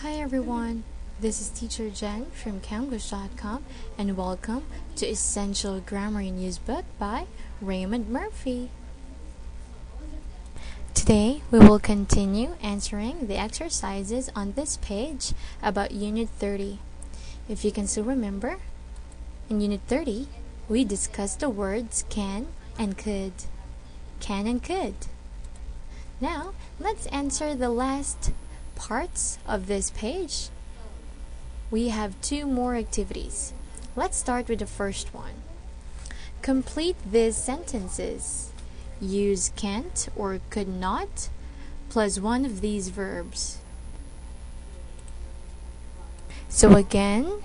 Hi everyone, this is Teacher Jen from Camglish.com and welcome to Essential Grammar in Use book by Raymond Murphy. Today we will continue answering the exercises on this page about Unit 30. If you can still remember, in Unit 30 we discussed the words can and could. Can and could. Now let's answer the last parts of this page. We have two more activities. Let's start with the first one. Complete these sentences. Use can't or could not plus one of these verbs. So again,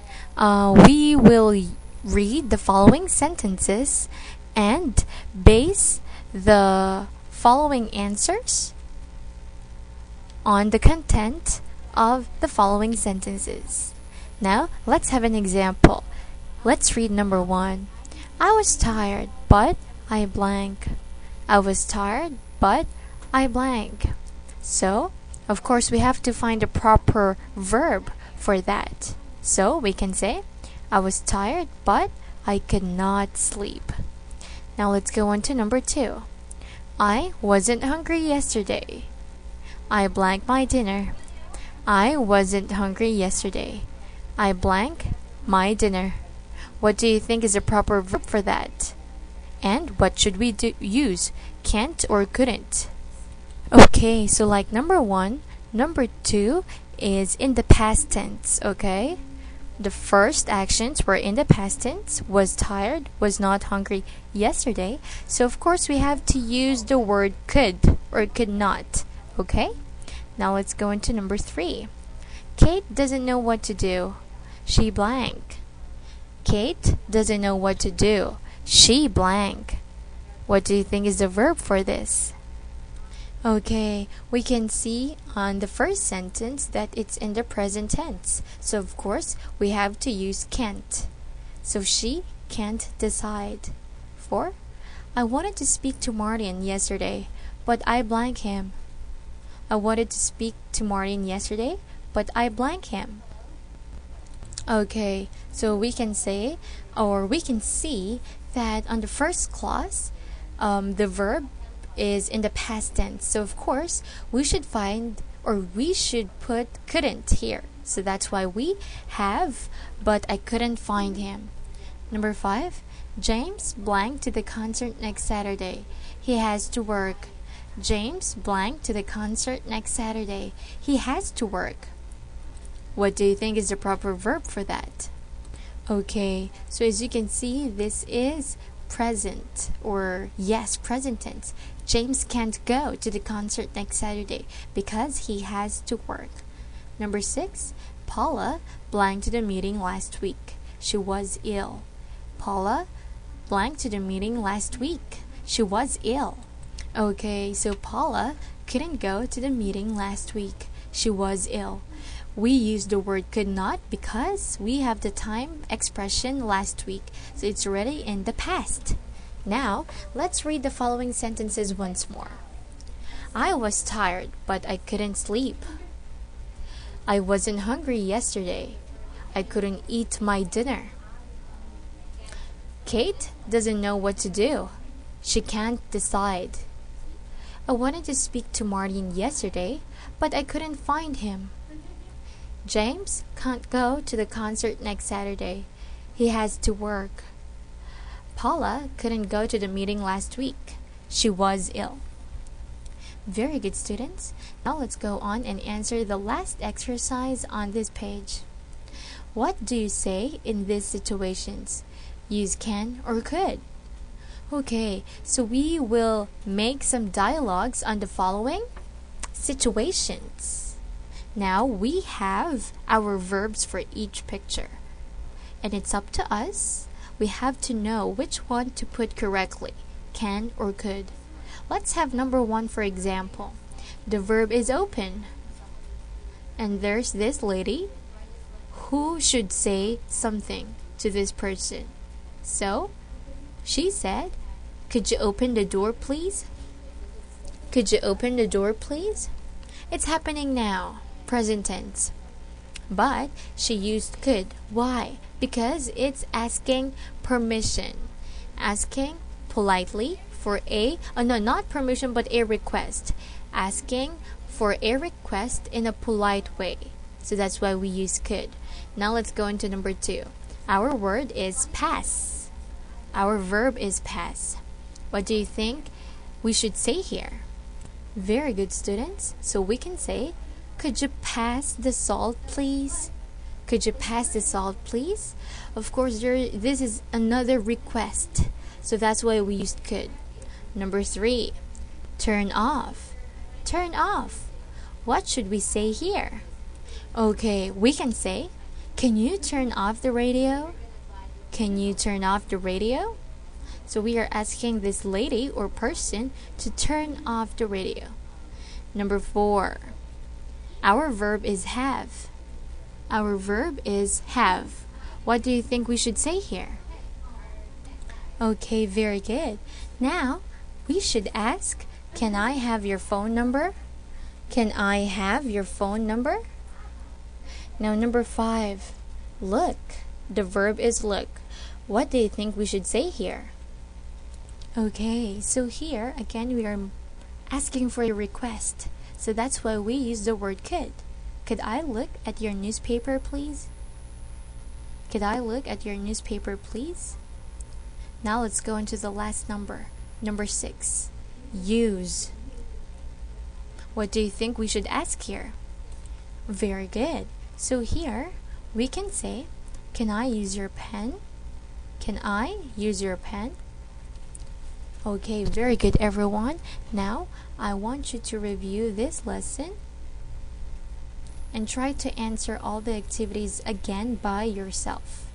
we will read the following sentences and base the following answers on the content of the following sentences. Now, let's have an example. Let's read number 1. I was tired, but I blank. I was tired, but I blank. So, of course, we have to find a proper verb for that. So, we can say, I was tired, but I could not sleep. Now, let's go on to number 2. I wasn't hungry yesterday. I blank my dinner. I wasn't hungry yesterday. I blank my dinner. What do you think is a proper verb for that? And what should we use? Can't or couldn't? Okay, so like number 1, number 2 is in the past tense, okay? The first actions were in the past tense, was tired, was not hungry yesterday. So of course we have to use the word could or could not. Okay? Now let's go into number 3. Kate doesn't know what to do. She blank. Kate doesn't know what to do. She blank. What do you think is the verb for this? Okay, we can see on the first sentence that it's in the present tense. So of course, we have to use can't. So she can't decide. 4. I wanted to speak to Martin yesterday, but I blank him. I wanted to speak to Martin yesterday, but I blank him. Okay, so we can say, or we can see that on the first clause, the verb is in the past tense. So of course, we should find, or we should put couldn't here. So that's why we have, but I couldn't find him. Number 5, James blank to the concert next Saturday. He has to work. James blank to the concert next Saturday. He has to work. What do you think is the proper verb for that? Okay, so as you can see, this is present, or yes, present tense. James can't go to the concert next Saturday because he has to work. Number 6, Paula blank to the meeting last week. She was ill. Paula blank to the meeting last week. She was ill. Okay, so Paula couldn't go to the meeting last week. She was ill. We use the word could not because we have the time expression last week. So it's already in the past. Now, let's read the following sentences once more. I was tired, but I couldn't sleep. I wasn't hungry yesterday. I couldn't eat my dinner. Kate doesn't know what to do. She can't decide. I wanted to speak to Martin yesterday, but I couldn't find him. James can't go to the concert next Saturday. He has to work. Paula couldn't go to the meeting last week. She was ill. Very good, students. Now let's go on and answer the last exercise on this page. What do you say in these situations? Use can or could. Okay, so we will make some dialogues on the following situations. Now we have our verbs for each picture. And it's up to us. We have to know which one to put correctly, can or could. Let's have number 1 for example. The verb is open. And there's this lady who should say something to this person. So, she said, could you open the door, please? Could you open the door, please? It's happening now. Present tense. but she used could. Why? Because it's asking permission. Asking politely for no, not permission, but a request. Asking for a request in a polite way. So that's why we use could. Now let's go into number 2. Our word is pass. Our verb is pass. What do you think we should say here? Very good, students. So we can say, could you pass the salt, please? Could you pass the salt, please? Of course, this is another request. So that's why we used could. Number 3, turn off. Turn off. What should we say here? Okay, we can say, can you turn off the radio? Can you turn off the radio? So we are asking this lady or person to turn off the radio. Number 4, our verb is have. Our verb is have. What do you think we should say here? Okay, very good. Now, we should ask, can I have your phone number? Can I have your phone number? Now, number 5, look. The verb is look. What do you think we should say here? Okay, so here, again, we are asking for a request. So that's why we use the word could. Could I look at your newspaper, please? Could I look at your newspaper, please? Now let's go into the last number. Number 6, use. What do you think we should ask here? Very good. So here, we can say, can I use your pen? Can I use your pen? Okay, very good, everyone. Now, I want you to review this lesson and try to answer all the activities again by yourself.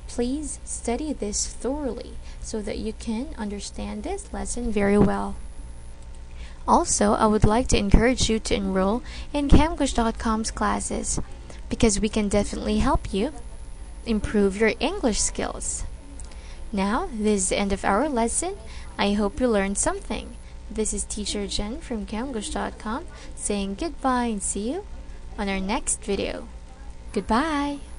Please study this thoroughly so that you can understand this lesson very well. Also, I would like to encourage you to enroll in Camgush.com's classes because we can definitely help you improve your English skills. Now, this is the end of our lesson. I hope you learned something. This is Teacher Jen from Camgush.com saying goodbye and see you on our next video. Goodbye!